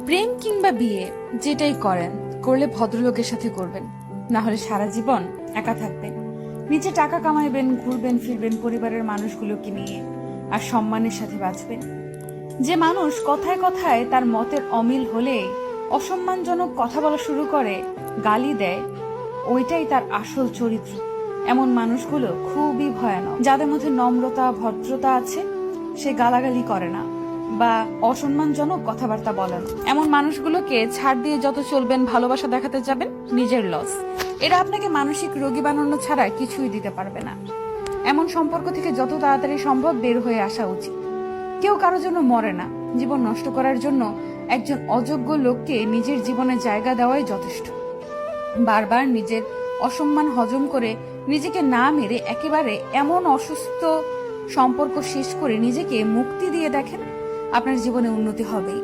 প্রেম কিংবা বিয়ে যেটাই করেন, করলে ভদ্রলোকের সাথে করবেন, না হলে সারা জীবন একা থাকবেন। নিজে টাকা কামাইবেন, ঘুরবেন ফিরবেন পরিবারের মানুষগুলোকে নিয়ে, আর সম্মানের সাথে বাঁচবেন। যে মানুষ কথায় কথায় তার মতের অমিল হলে অসম্মানজনক কথা বলা শুরু করে, গালি দেয়, ওইটাই তার আসল চরিত্র। এমন মানুষগুলো খুবই ভয়ানক। যাদের মধ্যে নম্রতা ভদ্রতা আছে, সে গালাগালি করে না বা অসম্মানজনক কথাবার্তা বলে না। এমন মানুষগুলোকে ছাড় দিয়ে যত চলবেন, ভালোবাসা দেখাতে যাবেন, নিজের লস। এরা আপনাকে মানসিক রোগী বানানো ছাড়া কিছুই দিতে পারবে না। এমন সম্পর্ক থেকে যত তাড়াতাড়ি সম্ভব বের হয়ে আসা উচিত। কেউ কারোর জন্য মরে না। জীবন নষ্ট করার জন্য একজন অযোগ্য লোককে নিজের জীবনে জায়গা দেওয়াই যথেষ্ট। বারবার নিজের অসম্মান হজম করে নিজেকে না মেরে একেবারে এমন অসুস্থ সম্পর্ক শেষ করে নিজেকে মুক্তি দিয়ে দেখেন, আপনার জীবনে উন্নতি হবেই।